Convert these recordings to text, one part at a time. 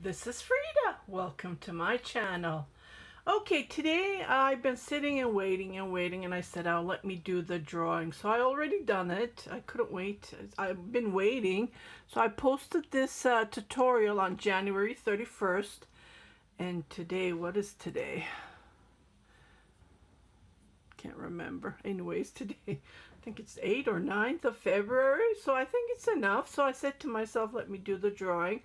This is Frida. Welcome to my channel. Okay, today I've been sitting and waiting and I said, "Oh, let me do the drawing." So I already done it. I couldn't wait. I've been waiting. So I posted this tutorial on January 31st. And today, what is today? Can't remember. Anyways, today, I think it's 8th or 9th of February. So I think it's enough. So I said to myself, let me do the drawing.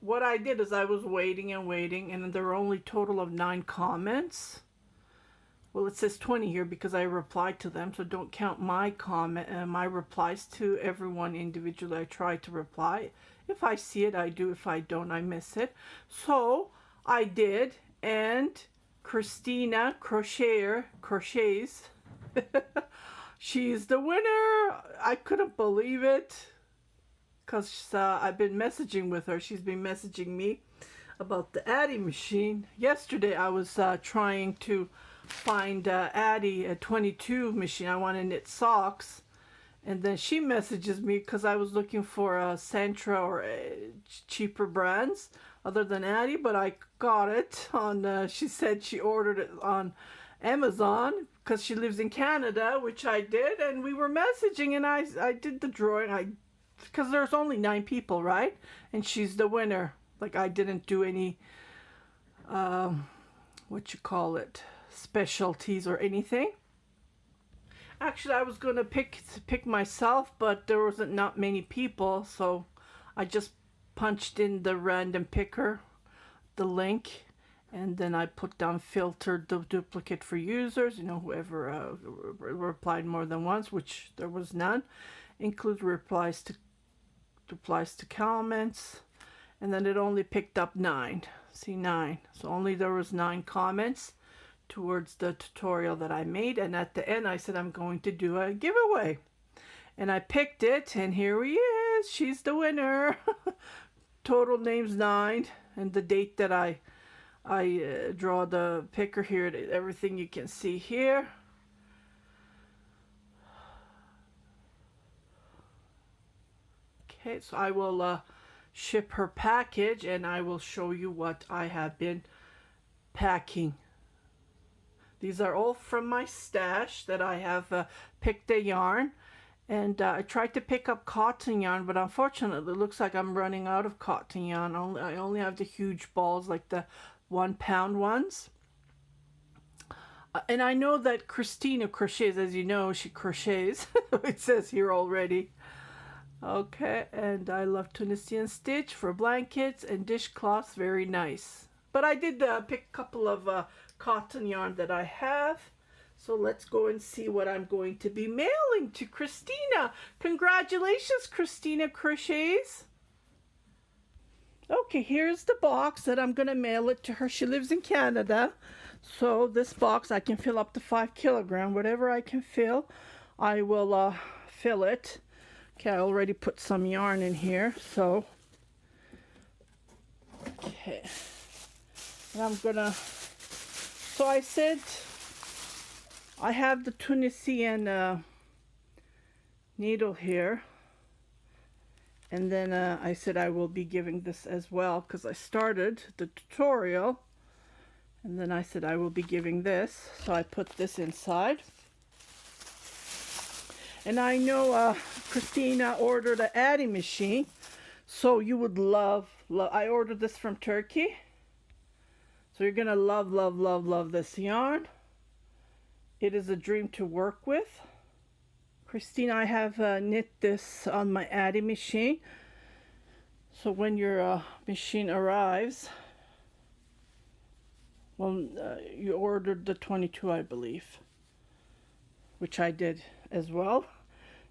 What I did is I was waiting and there were only total of 9 comments. Well, it says 20 here because I replied to them, so don't count my my replies to everyone individually. I try to reply. If I see it, I do. If I don't, I miss it. So I did, and Christina Crochets, she's the winner. I couldn't believe it, because I've been messaging with her. She's been messaging me about the Addy machine. Yesterday I was trying to find Addy a 22 machine. I want to knit socks, and then she messages me because I was looking for a Centra or cheaper brands other than Addy, but I got it on she said she ordered it on Amazon because she lives in Canada, which I did, and we were messaging, and I did the drawing. Because there's only 9 people, right? And she's the winner. Like, I didn't do any what you call it, specialties or anything. Actually, I was gonna pick myself, but there wasn't not many people, so I just punched in the random picker, the link, and then I put down filtered the duplicate for users, whoever replied more than once, which there was none. Include replies to comments, and then it only picked up 9. See, 9. So only there was 9 comments towards the tutorial that I made, and at the end I said I'm going to do a giveaway, and I picked it, and here he is. She's the winner. Total names 9, and the date that I draw the picker here, everything you can see here. Okay, so I will ship her package, and I will show you what I have been packing. These are all from my stash that I have picked the yarn, and I tried to pick up cotton yarn, but unfortunately it looks like I'm running out of cotton yarn. I only have the huge balls, like the 1-pound ones. And I know that Christina crochets, as you know, she crochets. It says here already. Okay, and I love Tunisian stitch for blankets and dishcloths, very nice. But I did pick a couple of cotton yarn that I have. So let's go and see what I'm going to be mailing to Christina. Congratulations, Christina Crochets. Okay, here's the box that I'm going to mail it to her. She lives in Canada. So this box, I can fill up to 5 kilograms. Whatever I can fill, I will fill it. Okay, I already put some yarn in here, so okay. And I'm gonna, so I said I have the Tunisian needle here, and then I said I will be giving this as well because I started the tutorial, and then I said I will be giving this, so I put this inside. And I know Christina ordered an Addy machine, so you would love. I ordered this from Turkey, so you're gonna love this yarn. It is a dream to work with. Christina, I have knit this on my Addy machine, so when your machine arrives, well, you ordered the 22, I believe, which I did as well.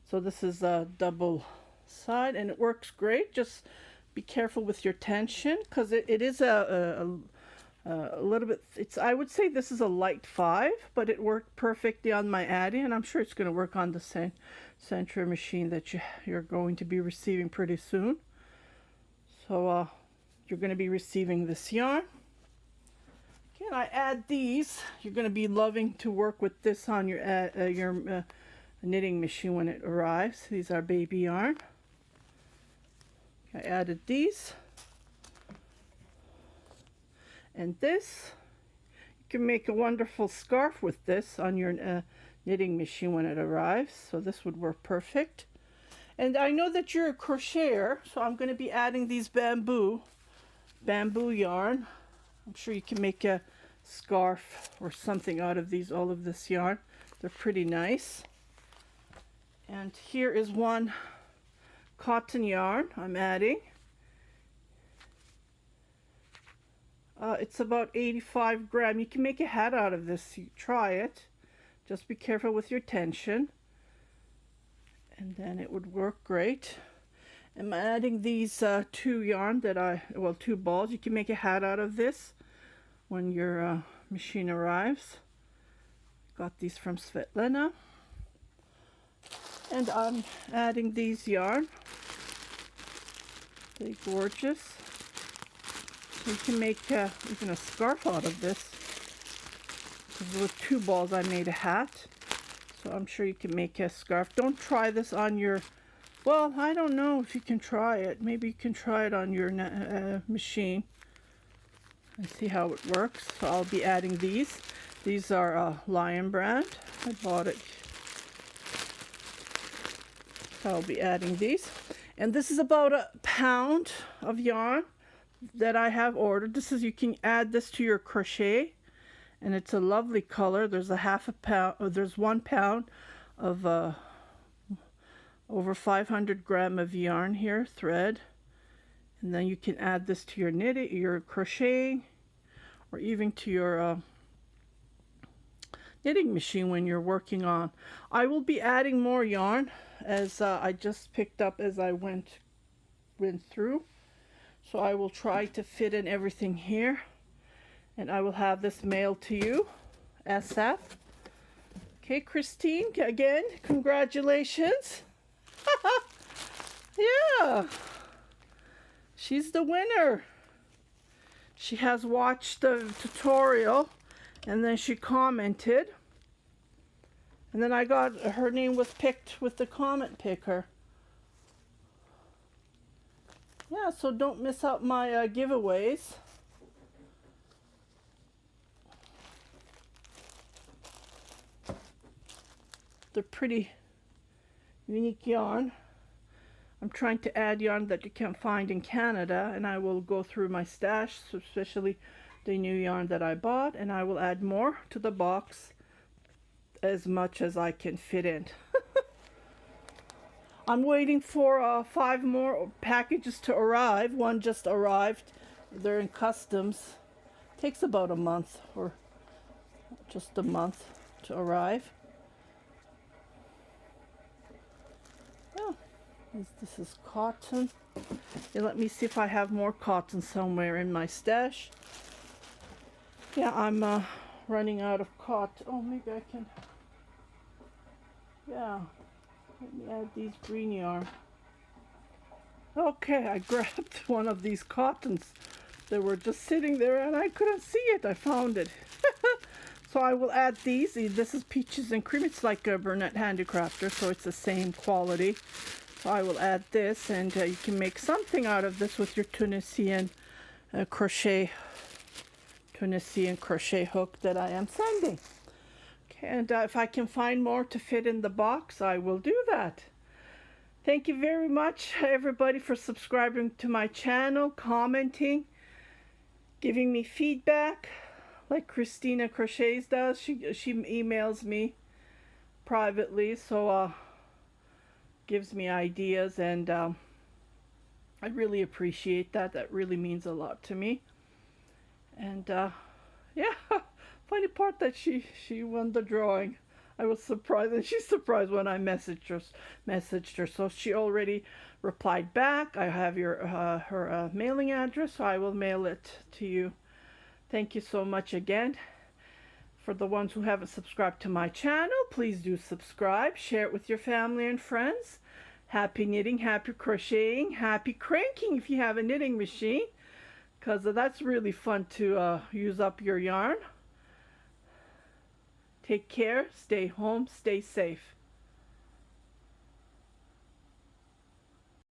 So this is a double side, and it works great. Just be careful with your tension, because it is a little bit, I would say this is a light 5, but it worked perfectly on my Addy, and I'm sure it's going to work on the Centra machine that you're going to be receiving pretty soon. So you're going to be receiving this yarn. Again, I add these. You're going to be loving to work with this on your knitting machine when it arrives. These are baby yarn. I added these. And this, you can make a wonderful scarf with this on your knitting machine when it arrives. So this would work perfect. And I know that you're a crocheter, so I'm going to be adding these bamboo yarn. I'm sure you can make a scarf or something out of these, all of this yarn. They're pretty nice. And here is one cotton yarn I'm adding. It's about 85 grams. You can make a hat out of this. You try it. Just be careful with your tension. And then it would work great. I'm adding these two yarn that two balls. You can make a hat out of this when your machine arrives. Got these from Svetlana. And I'm adding these yarn. They're gorgeous. So you can make even a scarf out of this. With two balls I made a hat. So I'm sure you can make a scarf. Don't try this on your, well, I don't know if you can try it. Maybe you can try it on your machine and see how it works. So I'll be adding these. These are Lion brand. I bought it. So I'll be adding these. And this is about a pound of yarn that I have ordered. This is, you can add this to your crochet, and it's a lovely color. There's a half a pound, there's 1 pound of over 500 grams of yarn here, thread. And then you can add this to your knitting, your crocheting, or even to your knitting machine when you're working on. I will be adding more yarn as I just picked up as I went through. So I will try to fit in everything here, and I will have this mailed to you ASAP. Okay, Christine, again, congratulations. Yeah, she's the winner. She has watched the tutorial, and then she commented, and then I got her name was picked with the comment picker. Yeah, so don't miss out my giveaways. They're pretty unique yarn. I'm trying to add yarn that you can't find in Canada, and I will go through my stash, especially the new yarn that I bought, and I will add more to the box as much as I can fit in. I'm waiting for 5 more packages to arrive. One just arrived. They're in customs. Takes about a month, or just a month to arrive. Yeah, this is cotton. And let me see if I have more cotton somewhere in my stash. Yeah, I'm running out of cotton. Oh, maybe I can. Yeah. Let me add these green yarn. Okay, I grabbed one of these cottons that were just sitting there and I couldn't see it. I found it. So I will add these. This is Peaches and Cream. It's like a Burnett Handicrafter, so it's the same quality. So I will add this, and you can make something out of this with your Tunisian crochet hook that I am sending. And if I can find more to fit in the box, I will do that. Thank you very much, everybody, for subscribing to my channel, commenting, giving me feedback, like Christina Crochets does. She emails me privately, so gives me ideas, and I really appreciate that. That really means a lot to me. And yeah. Funny part that she won the drawing. I was surprised, and she's surprised when I messaged her. So she already replied back. I have her mailing address, so I will mail it to you. Thank you so much again. For the ones who haven't subscribed to my channel, please do subscribe. Share it with your family and friends. Happy knitting, happy crocheting, happy cranking if you have a knitting machine, because that's really fun to use up your yarn. Take care, stay home, stay safe.